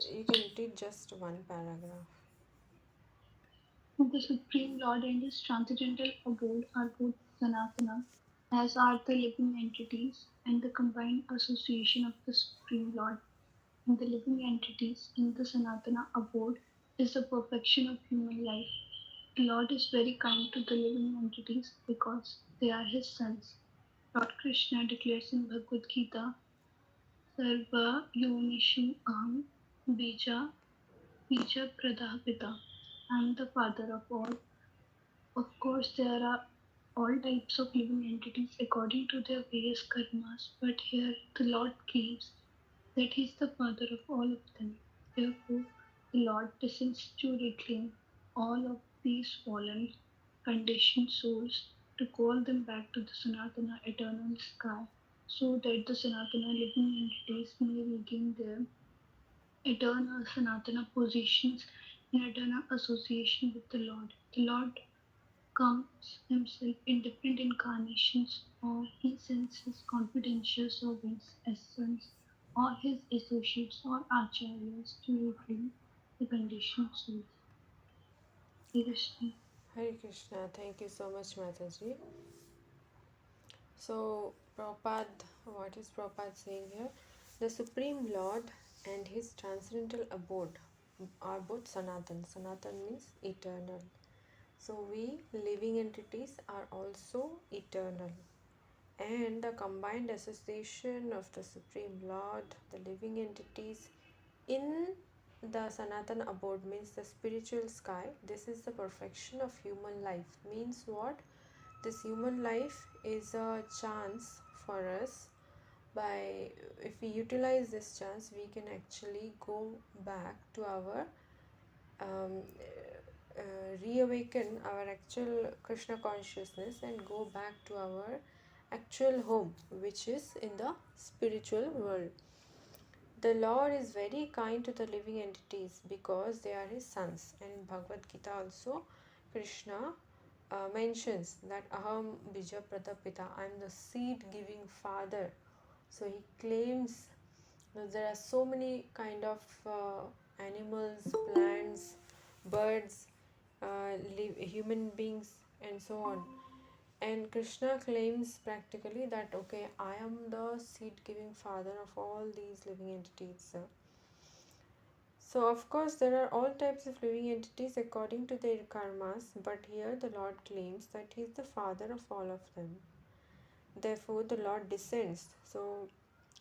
You can read just one paragraph. The Supreme Lord and his transcendental abode are both Sanatana, as are the living entities, and the combined association of the Supreme Lord and the living entities in the Sanatana abode is the perfection of human life. The Lord is very kind to the living entities because they are his sons. Lord Krishna declares in Bhagavad Gita, Sarva Yonishu Aham Bija Bija Pradapita. I am the father of all. Of course, there are all types of living entities according to their various karmas, but here the Lord claims that He is the father of all of them. Therefore, the Lord descends to reclaim all of these fallen, conditioned souls to call them back to the Sanatana eternal sky so that the Sanatana living entities may regain their eternal Sanatana positions in eternal association with the Lord. The Lord comes himself in different incarnations, or he sends his confidential servants as sons, or his associates or acharyas to reclaim the conditioned souls. Hare Krishna. Hare Krishna. Thank you so much, Mataji. So, Prabhupada, what is Prabhupada saying here? The Supreme Lord and his transcendental abode are both Sanatan. Sanatan means eternal. So, we living entities are also eternal. And the combined association of the Supreme Lord, the living entities in the Sanatan abode means the spiritual sky. This is the perfection of human life. Means what? This human life is a chance for us. By if we utilize this chance, we can actually go back to our um, reawaken our actual Krishna consciousness and go back to our actual home, which is in the spiritual world. The Lord is very kind to the living entities because they are his sons. And in Bhagavad Gita also, Krishna mentions that Aham Bija Pradapita, I am the seed giving father. So he claims that there are so many kind of animals, plants, birds, human beings, and so on. And Krishna claims practically that okay, I am the seed giving father of all these living entities. So, of course, there are all types of living entities according to their karmas, but here the Lord claims that He is the father of all of them. Therefore, the Lord descends. So,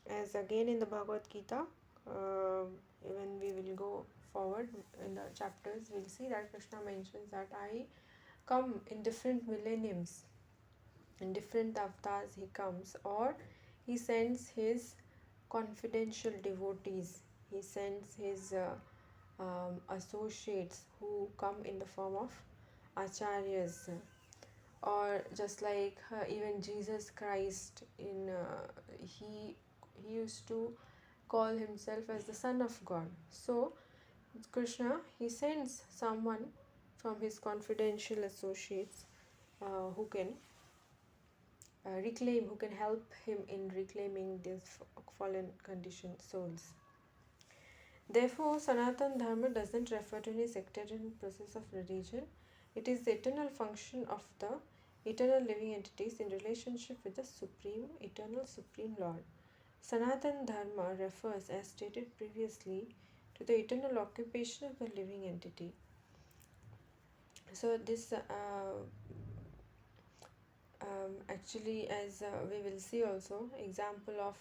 as again in the Bhagavad Gita, when we will go forward in the chapters, we'll see that Krishna mentions that I come in different millenniums, in different avatars he comes, or he sends his confidential devotees, he sends his associates who come in the form of acharyas, or just like even Jesus Christ in he used to call himself as the son of God. So Krishna, he sends someone from his confidential associates who can reclaim, who can help him in reclaiming these fallen conditioned souls. Therefore, Sanatan Dharma doesn't refer to any sectarian process of religion. It is the eternal function of the eternal living entities in relationship with the Supreme, Eternal Supreme Lord. Sanatan Dharma refers, as stated previously, to the eternal occupation of the living entity. So, this actually, as we will see also, example of,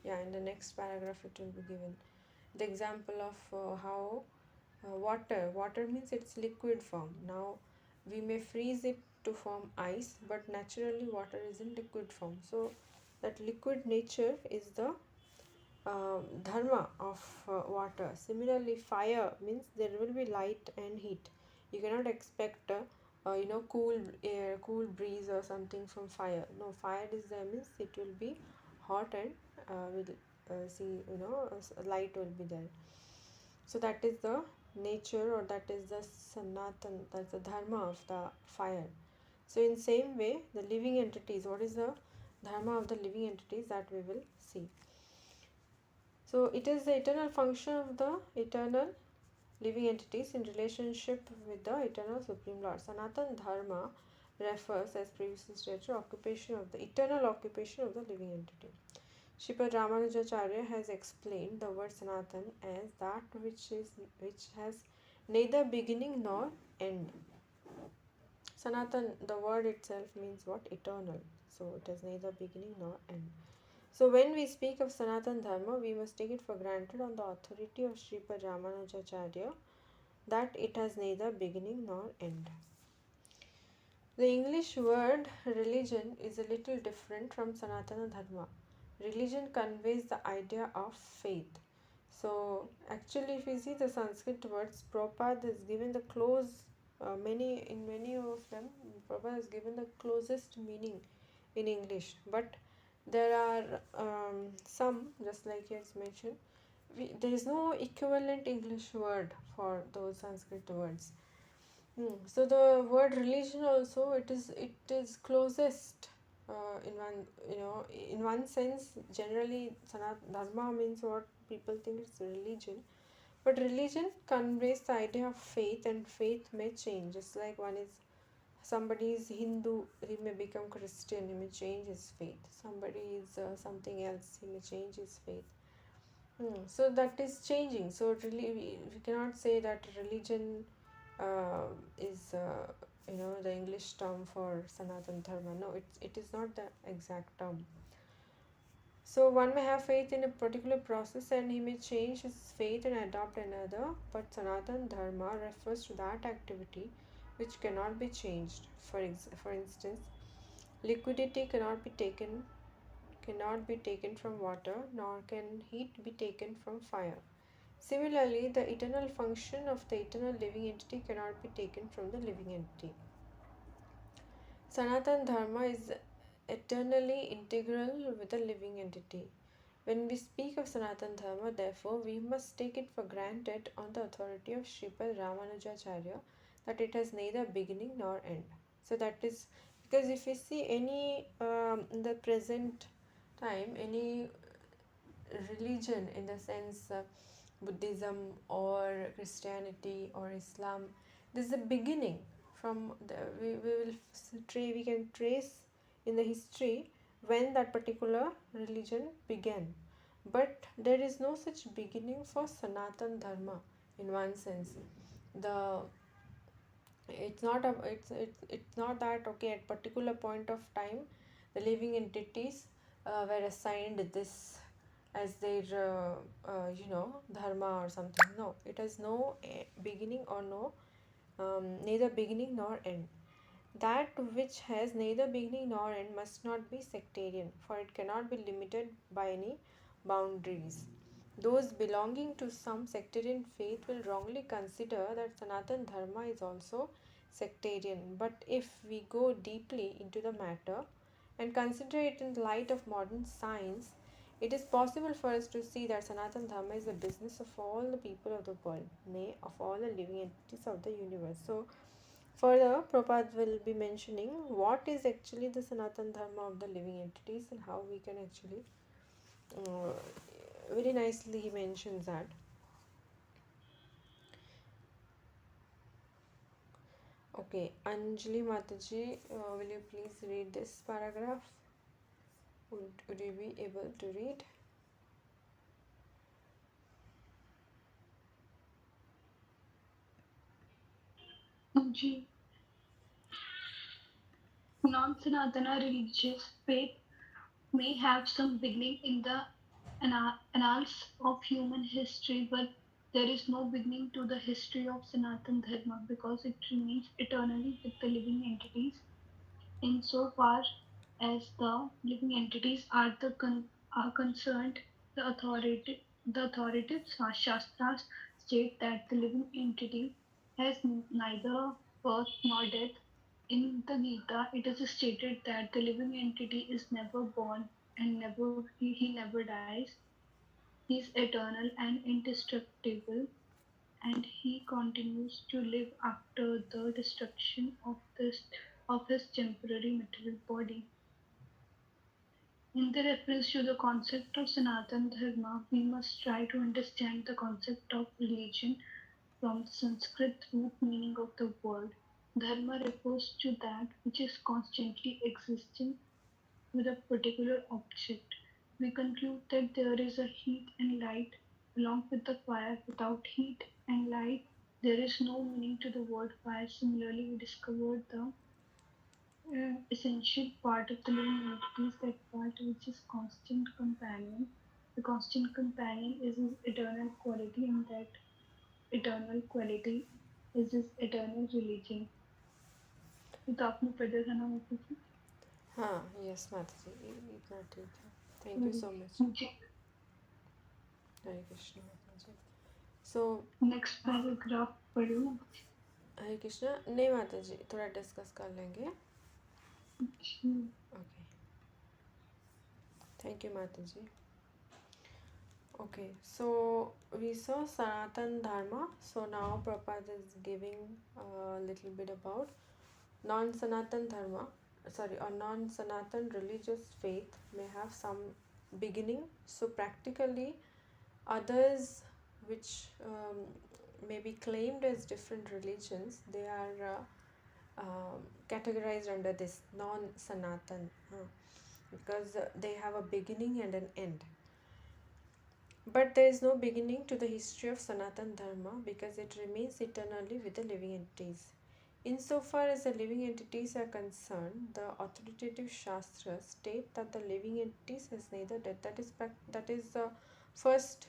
yeah, in the next paragraph it will be given. The example of how water means it's liquid form. Now we may freeze it to form ice, but naturally water is in liquid form. So that liquid nature is the dharma of water. Similarly, fire means there will be light and heat. You cannot expect cool air, cool breeze or something from fire. No, fire is there means it will be hot and will see light will be there. So that is the nature, or that is the sanatan, that's the dharma of the fire. So in same way, the living entities, what is the dharma of the living entities, that we will see. So it is the eternal function of the eternal living entities in relationship with the eternal Supreme Lord. Sanatan Dharma refers, as previously stated, to occupation of the eternal occupation of the living entity. Sripad Ramanujacharya has explained the word Sanatan as that which has neither beginning nor end. Sanatan, the word itself means what? Eternal. So it has neither beginning nor end. So when we speak of Sanatan Dharma, we must take it for granted on the authority of Sripad Ramanujacharya that it has neither beginning nor end. The English word religion is a little different from Sanatana Dharma. Religion conveys the idea of faith. So, actually, if you see the Sanskrit words, Prabhupada is given the close, many of them, Prabhupada is given the closest meaning in English. But there are some, just like he has mentioned, there is no equivalent English word for those Sanskrit words. So the word religion also it is closest in one, in one sense. Generally, Sanat Dharma means what people think it's religion, but religion conveys the idea of faith, and faith may change. Just like one is somebody is Hindu, he may become Christian, he may change his faith. Somebody is something else, he may change his faith. So that is changing. So really, we cannot say that religion is the English term for Sanatan Dharma. No, it is not the exact term. So one may have faith in a particular process and he may change his faith and adopt another, but Sanatan Dharma refers to that activity which cannot be changed. For instance, liquidity cannot be taken from water, nor can heat be taken from fire. Similarly, the eternal function of the eternal living entity cannot be taken from the living entity. Sanatan Dharma is eternally integral with the living entity. When we speak of Sanatan Dharma, therefore, we must take it for granted on the authority of Sripad Ramanujacharya that it has neither beginning nor end. So that is because if we see any in the present time, any religion in the sense Buddhism or Christianity or Islam, this is the beginning. From the we can trace in the history when that particular religion began, but there is no such beginning for Sanatan Dharma. In one sense, the it's not that okay, at particular point of time the living entities were assigned this as their dharma or something. No, it has no beginning or no neither beginning nor end. That which has neither beginning nor end must not be sectarian, for it cannot be limited by any boundaries. Those belonging to some sectarian faith will wrongly consider that Sanatan Dharma is also sectarian. But if we go deeply into the matter and consider it in the light of modern science, it is possible for us to see that Sanatan Dharma is the business of all the people of the world, nay, of all the living entities of the universe. So, further, Prabhupada will be mentioning what is actually the Sanatan Dharma of the living entities and how we can actually uh, very nicely he mentions that. Okay, Anjali Mataji, will you please read this paragraph? Would you be able to read? G. Non-Sanatana religious faith may have some beginning in the annals of human history, but there is no beginning to the history of Sanatan Dharma because it remains eternally with the living entities. Insofar as the living entities are concerned, the authoritative Shastras state that the living entity has neither birth nor death. In the Gita, it is stated that the living entity is never born and he never dies. He is eternal and indestructible, and he continues to live after the destruction of his temporary material body. In the reference to the concept of Sanatan Dharma, we must try to understand the concept of religion from the Sanskrit root meaning of the word. Dharma refers to that which is constantly existing with a particular object. We conclude that there is a heat and light along with the fire. Without heat and light, there is no meaning to the word fire. Similarly, we discovered the essential part of the living entities, that part which is constant companion. The constant companion is his eternal quality, and that eternal quality is his eternal religion. तो आपने पढ़ा था ना मुझे हाँ, yes, Mataji, इतना ठीक है. Thank you sorry so much. मुझे Hare Krishna, Mataji. So, next paragraph पढ़ो ना Hare Krishna, नहीं माताजी, थोड़ा डिस्कस कर लेंगे. अच्छा Okay. Thank you, Mataji. Okay, so we saw Sanatan Dharma. So now Prabhupada is giving a little bit about non-Sanatan Dharma, or non-Sanatan religious faith may have some beginning. So practically, others which may be claimed as different religions, they are categorized under this non-Sanatan because they have a beginning and an end. But there is no beginning to the history of Sanatan Dharma because it remains eternally with the living entities. Insofar as the living entities are concerned, the authoritative Shastras state that the living entities has neither death. That is the first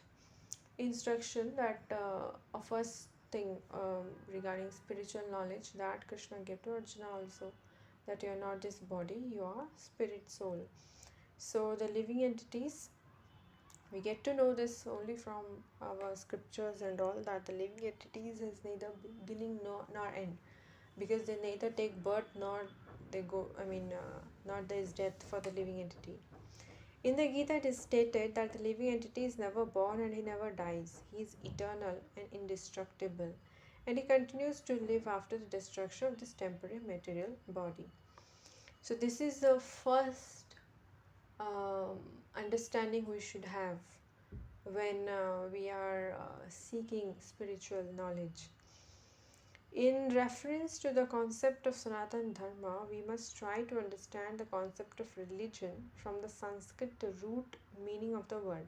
instruction, that a first thing regarding spiritual knowledge that Krishna gave to Arjuna also, that you are not this body, you are spirit soul. So the living entities, we get to know this only from our scriptures and all, that the living entities has neither beginning nor end, because they neither take birth nor they go, not there is death for the living entity. In the Gita, it is stated that the living entity is never born and he never dies. He is eternal and indestructible, and he continues to live after the destruction of this temporary material body. So, this is the first understanding we should have when we are seeking spiritual knowledge. In reference to the concept of Sanatan Dharma, we must try to understand the concept of religion from the Sanskrit root meaning of the word.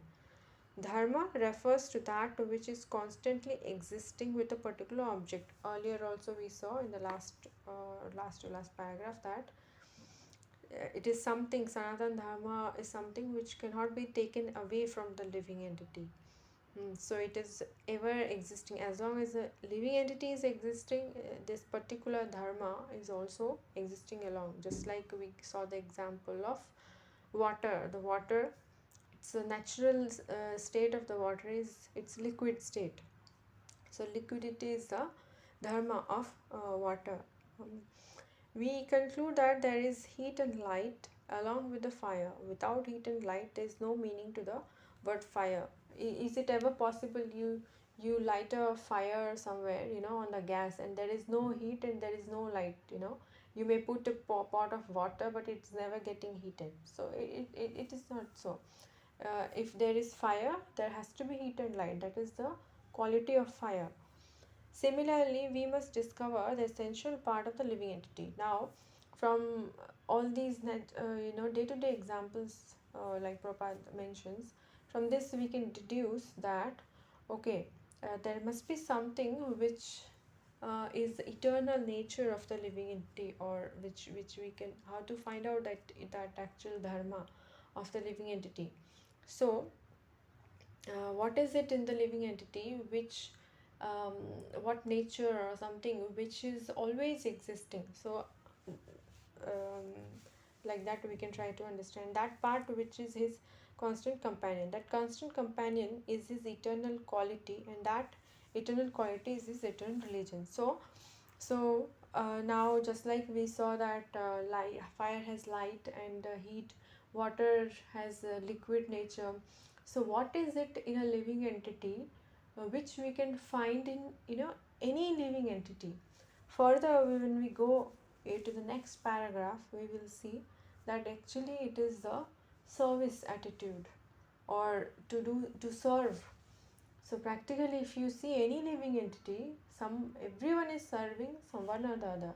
Dharma refers to that which is constantly existing with a particular object. Earlier also we saw in the last paragraph that it is something, Sanatan Dharma is something which cannot be taken away from the living entity. So it is ever existing. As long as a living entity is existing, this particular dharma is also existing along. Just like we saw the example of water. The water, it's a natural state of the water is its liquid state. So liquidity is the dharma of water. We conclude that there is heat and light along with the fire. Without heat and light, there is no meaning to the word fire. Is it ever possible you light a fire somewhere, on the gas, and there is no heat and there is no light, you may put a pot of water, but it's never getting heated. So it is not so. If there is fire, there has to be heat and light. That is the quality of fire. Similarly, we must discover the essential part of the living entity. Now, from all these day-to-day examples, like Prabhupada mentions, from this we can deduce that okay, there must be something which is the eternal nature of the living entity, or which we can, how to find out that actual dharma of the living entity. So what is it in the living entity which um, what nature or something which is always existing. So um, like that we can try to understand that part which is his constant companion. That constant companion is his eternal quality, and that eternal quality is his eternal religion. So now, just like we saw that fire has light and heat, water has liquid nature. So, what is it in a living entity which we can find in any living entity? Further, when we go to the next paragraph, we will see that actually it is the service attitude, or to serve. So practically, if you see any living entity, everyone is serving someone or the other.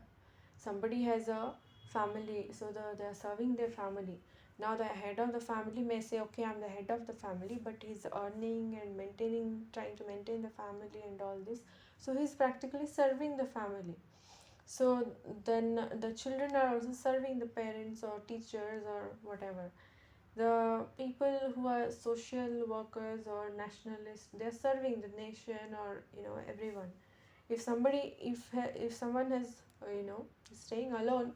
Somebody has a family, so they are serving their family. Now the head of the family may say, okay, I'm the head of the family, but he's earning and trying to maintain the family and all this. So he's practically serving the family. So then the children are also serving the parents or teachers or whatever. The people who are social workers or nationalists, they're serving the nation, or everyone. If someone has staying alone,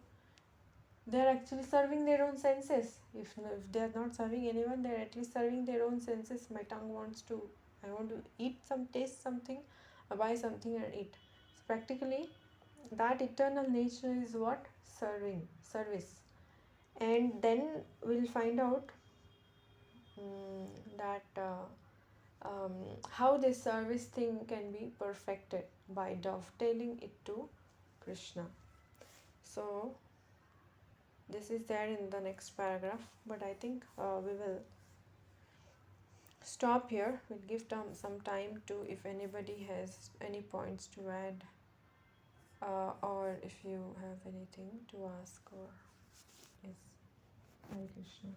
they're actually serving their own senses. If they're not serving anyone, they're at least serving their own senses. My tongue wants to, I want to taste something, or buy something and eat. So practically, that eternal nature is what? Service. And then we'll find out that how this service thing can be perfected by dovetailing it to Krishna. So this is there in the next paragraph, but I think we will stop here. We'll give some time to, if anybody has any points to add, or if you have anything to ask, or yes. Hare Krishna.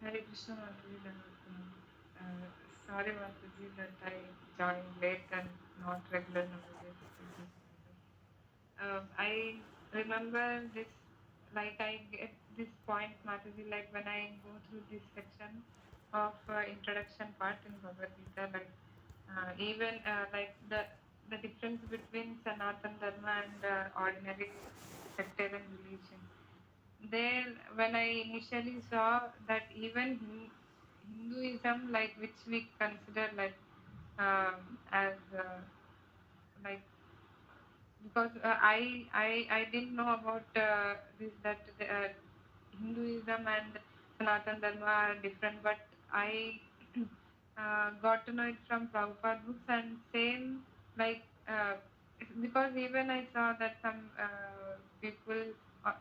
Hare Krishna Mataji, uh, sorry Mataji that I joined late and not regular nowadays. I remember this, like I get this point Mataji, like when I go through this section of introduction part in Bhagavad Gita, like even like the difference between Sanatan Dharma and ordinary sectarian religion. There, when I initially saw that even Hinduism, like which we consider like as like, because I didn't know about this, that Hinduism and Sanatan Dharma are different, but I got to know it from Prabhupada books, and same like because even I saw that some people, uh,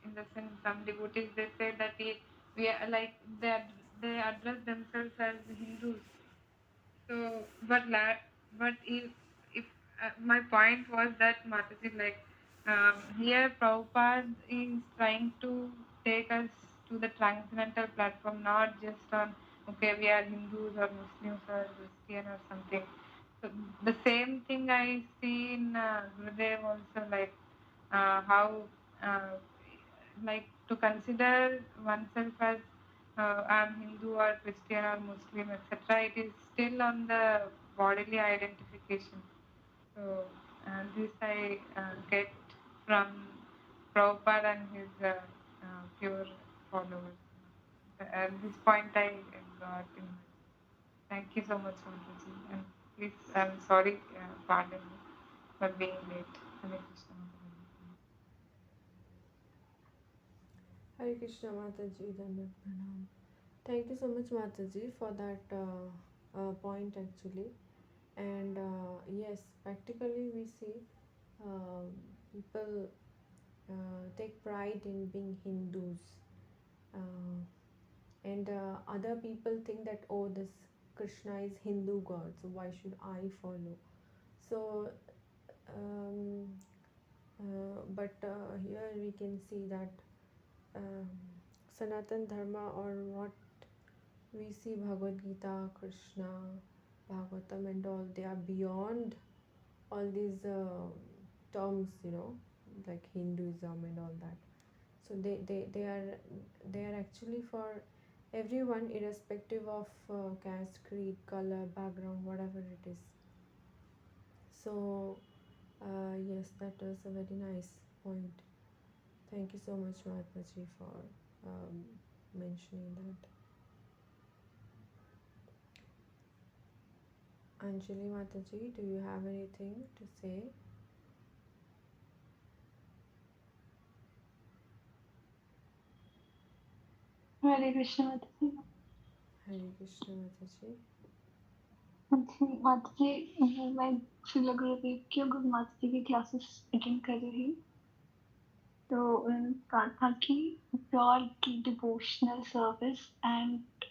in the sense some devotees, they say that we are like they address themselves as Hindus. So, but if my point was that Mataji, like here Prabhupada is trying to take us to the transcendental platform, not just on okay we are Hindus or Muslims or Christian or something. So the same thing I see in Gurudev also, like how uh, like to consider oneself as I'm Hindu or Christian or Muslim, etc. It is still on the bodily identification. So this I get from Prabhupada and his pure followers. At this point, I got in. Thank you so much, Mataji. And please, I'm sorry, pardon me for being late. Hare Krishna. Hare Krishna Mataji, Dandat Pranam. Thank you so much, Mataji, for that point actually. And yes, practically we see uh, people take pride in being Hindus, uh, and other people think that, oh, this Krishna is Hindu god, so why should I follow? So, um, but here we can see that um, Sanatan Dharma, or what we see, Bhagavad Gita, Krishna, Bhagavatam, and all, they are beyond all these terms, like Hinduism and all that. So they are actually for everyone, irrespective of caste, creed, color, background, whatever it is. So yes, that was a very nice point. Thank you so much, Mahatmaji, for um, mentioning that. Anjali Mataji, do you have anything to say? हरे कृष्ण माता जी। हरे कृष्ण माता जी। जी माता जी, मैं श्रीला गुरुदेव की और गुरु माता जी की classes attend कर रही हूँ। तो उन्होंने कहा था कि pure devotional service and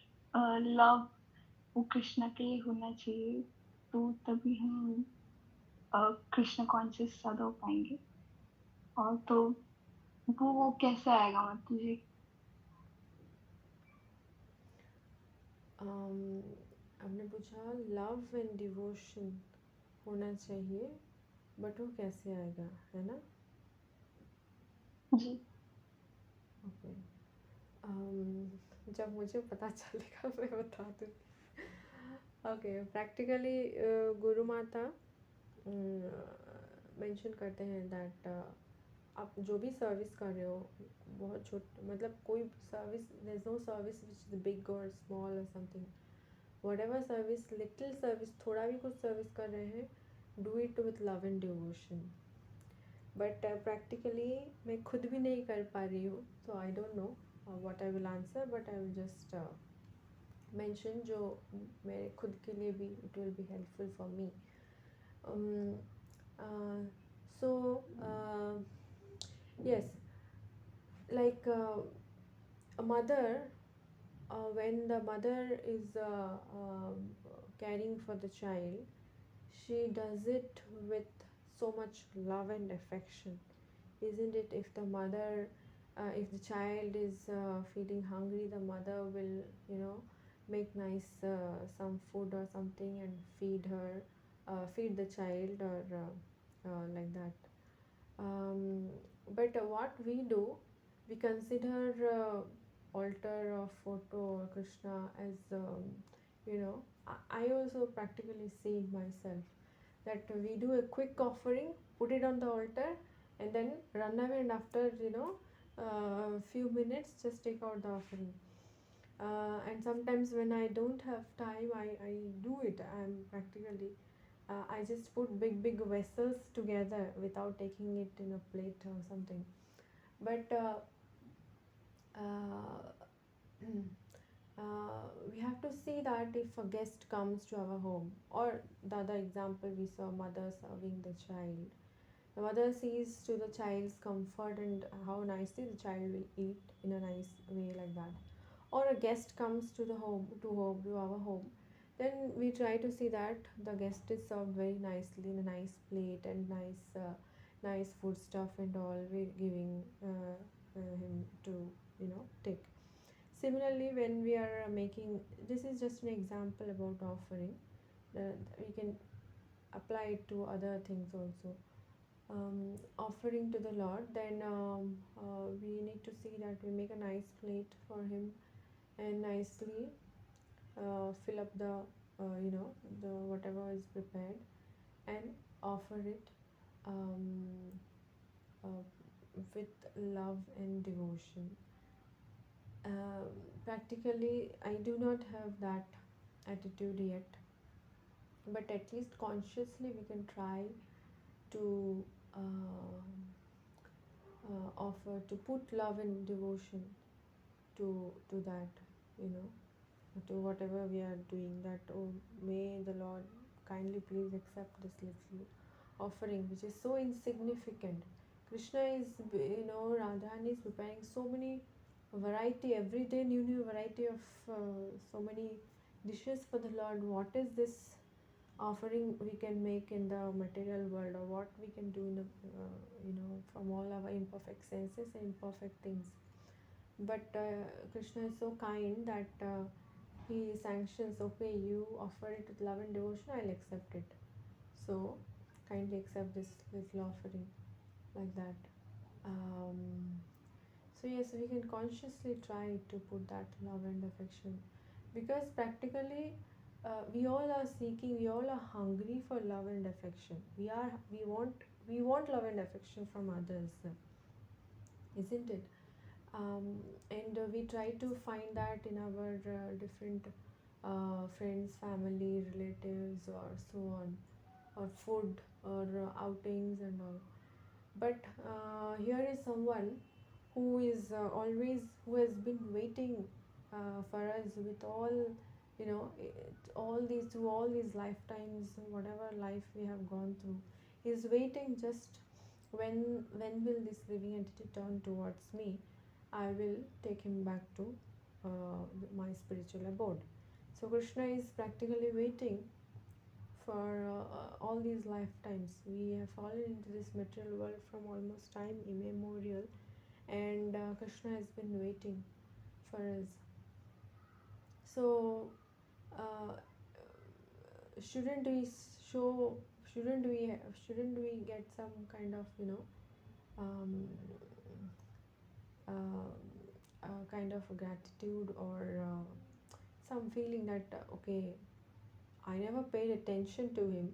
love वो कृष्णा के लिए होना चाहिए, तो तभी हम कृष्ण कॉन्शियस ज़्यादा हो पाएंगे। और तो वो कैसे आएगा माता जी? आपने पूछा लव एंड डिवोशन होना चाहिए, बट वो कैसे आएगा, है ना? जी ओके। जब मुझे पता चलेगा मैं बता दूँगी। ओके, प्रैक्टिकली गुरु माता मेंशन करते हैं दैट आप जो भी सर्विस कर रहे हो, बहुत छोट मतलब कोई service, there is no service which is big और स्मॉल और something, whatever service, little service, थोड़ा भी कुछ सर्विस कर रहे हैं, do it with love and devotion. But practically मैं खुद भी नहीं कर पा रही हूँ, so I don't know what I will answer, but I will just mention जो मेरे खुद के लिए भी it will be helpful for me. So yes, like a mother, when the mother is caring for the child, she does it with so much love and affection, isn't it? If the mother, if the child is feeling hungry, the mother will, make nice some food or something and feed her, feed the child, or like that. um, but what we do, we consider altar or photo or Krishna as, I also practically see it myself, that we do a quick offering, put it on the altar, and then run away, and after a few minutes just take out the offering. And sometimes when I don't have time, I do it. I'm practically, I just put big vessels together without taking it in a plate or something. But uh, we have to see that if a guest comes to our home, or the other example we saw, mother serving the child. The mother sees to the child's comfort and how nicely the child will eat in a nice way, like that. Or a guest comes to the home, to our home, then we try to see that the guest is served very nicely in a nice plate and nice food stuff and all, we're giving him to take. Similarly, when we are making, this is just an example about offering, we can apply it to other things also. Offering to the Lord, then we need to see that we make a nice plate for him and nicely fill up the the whatever is prepared, and offer it um, uh, with love and devotion. Practically, I do not have that attitude yet, but at least consciously we can try to offer, to put love and devotion to that, you know to whatever we are doing, that, oh, may the Lord kindly please accept this little offering which is so insignificant. Krishna is, Radharani is preparing so many variety, every day new variety of so many dishes for the Lord. What is this offering we can make in the material world, or what we can do in the, from all our imperfect senses and imperfect things? But Krishna is so kind that he sanctions, okay, you offer it with love and devotion, I'll accept it. So kindly accept this little offering, like that. um, so yes, we can consciously try to put that love and affection, because practically we all are seeking, we all are hungry for love and affection. We want love and affection from others, isn't it? And we try to find that in our different friends, family, relatives, or so on, or food, or outings and all. But here is someone who is always, who has been waiting for us with all, all these, through all these lifetimes, whatever life we have gone through. He's waiting just when will this living entity turn towards me. I will take him back to my spiritual abode. So Krishna is practically waiting for all these lifetimes. We have fallen into this material world from almost time immemorial, and Krishna has been waiting for us. So, uh, shouldn't we show? Shouldn't we get some kind of, um, uh, kind of gratitude, or some feeling that okay, I never paid attention to him,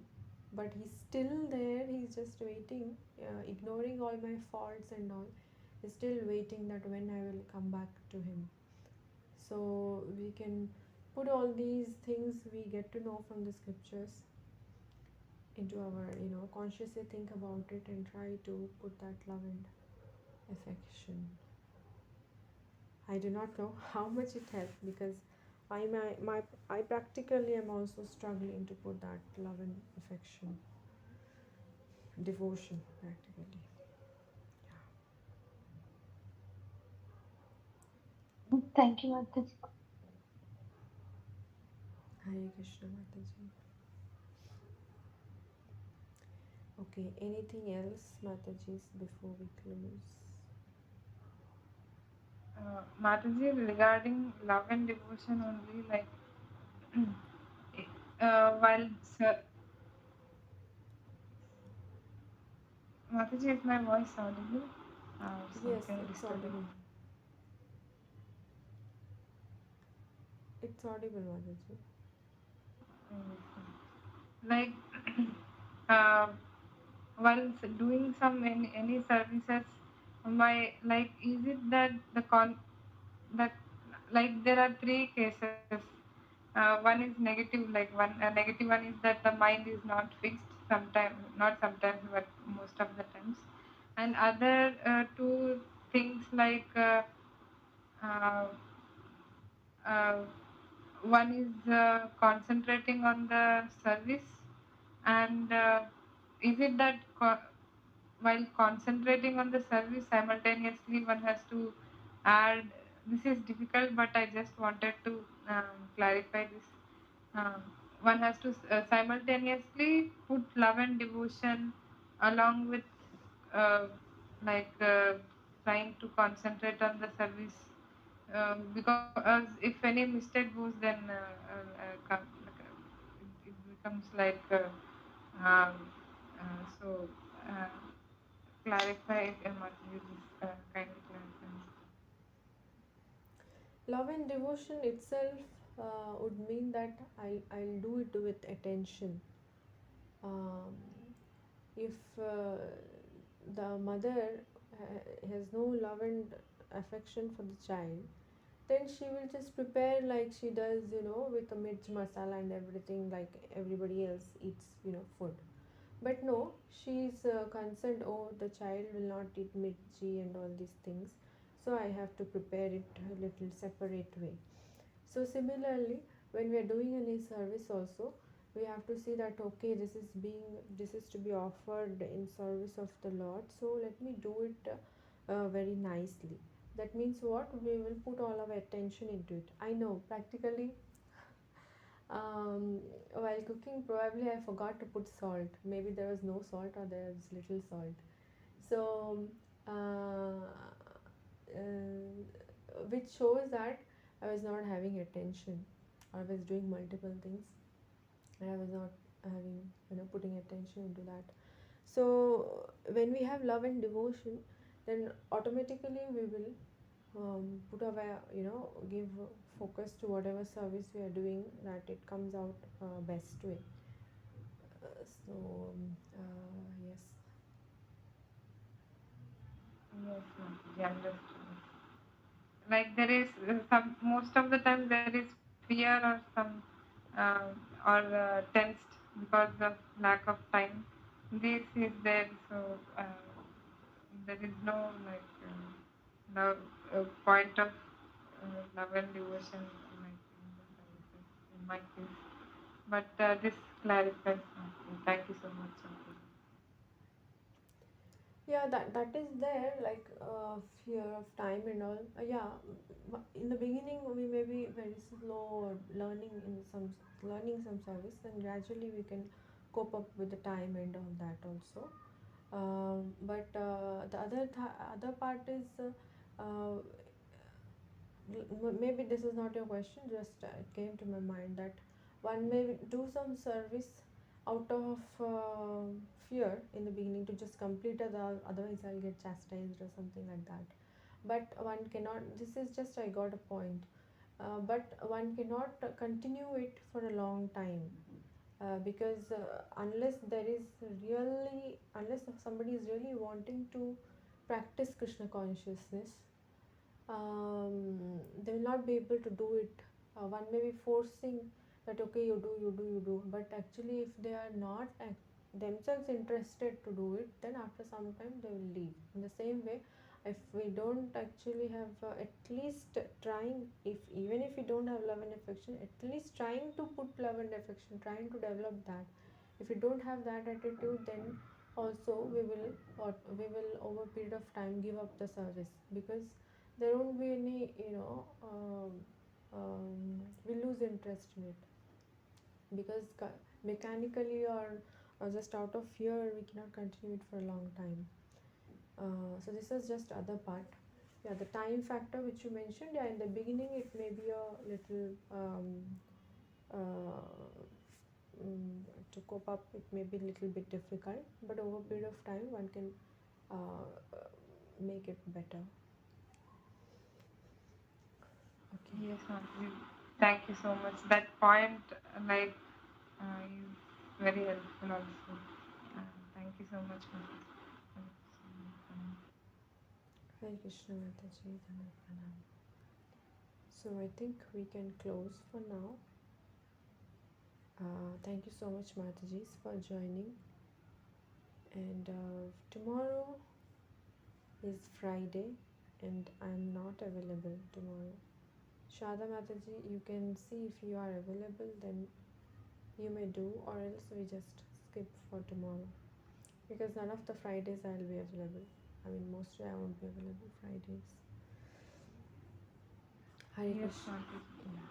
but he's still there. He's just waiting, ignoring all my faults and all. He's still waiting that when I will come back to him. So we can put all these things we get to know from the scriptures into our, consciously think about it and try to put that love and affection. I do not know how much it helped, because I practically am also struggling to put that love and affection, devotion practically. Thank you, Mataji. Hare Krishna Mataji. Okay, anything else, Mataji's, before we close? Mataji, regarding love and devotion only, like while Mataji, is my voice audible? Yes, Something it's disturbing. audible. It's audible, Mataji. Like uh, while doing any services, my like is it that that like there are three cases. One is negative, like one negative one is that the mind is not fixed sometimes, not sometimes, but most of the times. And other two things like uh, uh, one is concentrating on the service, and is it that while concentrating on the service simultaneously one has to add, this is difficult but I just wanted to clarify this. um, One has to simultaneously put love and devotion along with uh, like trying to concentrate on the service, because if any mistake goes then it becomes like um, so uh, clarify much this kind of clarify. Love and devotion itself would mean that I'll do it with attention. Um, if the mother has no love and affection for the child, then she will just prepare like she does, with a mirch masala and everything, like everybody else eats, food. But no, she's concerned, oh, the child will not eat mirchi and all these things, so I have to prepare it a little separate way. So similarly, when we are doing any service also, we have to see that okay, this is to be offered in service of the Lord. So let me do it very nicely. That means what, we will put all our attention into it. I know practically, while cooking, probably I forgot to put salt. Maybe there was no salt or there was little salt. So, uh, which shows that I was not having attention. I was doing multiple things and I was not having, putting attention into that. So, when we have love and devotion, then automatically we will put our, give focus to whatever service we are doing, that it comes out best way. Yes. Yes, ma'am. Yeah, understood. Like there is some, most of the time there is fear or some uh, or tensed because of lack of time. This is there, so there is no like no point of love and devotion like in the services in my case. But this clarifies something. Thank you so much, Auntie. Yeah, that is there, like fear of time and all. Yeah, in the beginning we may be very slow or learning some service, then gradually we can cope up with the time and all that also. But the other part is maybe this is not your question, just it came to my mind that one may do some service out of fear in the beginning to just complete it, otherwise I'll get chastised or something like that. But one cannot, this is just I got a point. But one cannot continue it for a long time, because unless somebody is really wanting to practice Krishna consciousness, they will not be able to do it. One may be forcing that, okay, you do, but actually if they are not themselves interested to do it, then after some time they will leave. In the same way, if we don't actually have at least trying, if even if we don't have love and affection, at least trying to put love and affection, trying to develop that. If we don't have that attitude, then also we will over a period of time give up the service, because there won't be any, we lose interest in it, because mechanically or just out of fear we cannot continue it for a long time. So this is just other part. Yeah, the time factor which you mentioned, yeah, in the beginning it may be a little uh, to cope up, it may be a little bit difficult, but over a period of time one can make it better. Okay. Yes, Auntie. Thank you so much. That point, is very helpful also. Thank you so much for this. Thank you so much. Hare Krishna Mataji, Dhanam Pranam. So I think we can close for now. Thank you so much, Matajis, for joining. And tomorrow is Friday, and I'm not available tomorrow. Shada Mataji, you can see if you are available, then you may do, or else we just skip for tomorrow, because none of the Fridays I'll be available. I mean, mostly I won't be available Fridays. Hare Yes, Krishna. Auntie. Yeah.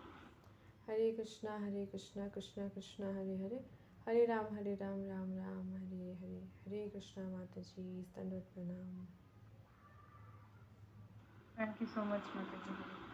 Hare Krishna, Hare Krishna, Krishna Krishna, Hare Hare, Hare Ram, Hare Ram, Ram Ram, Hare Hare. Hare Krishna Mataji, Standard Pranam. Thank you so much, Mataji.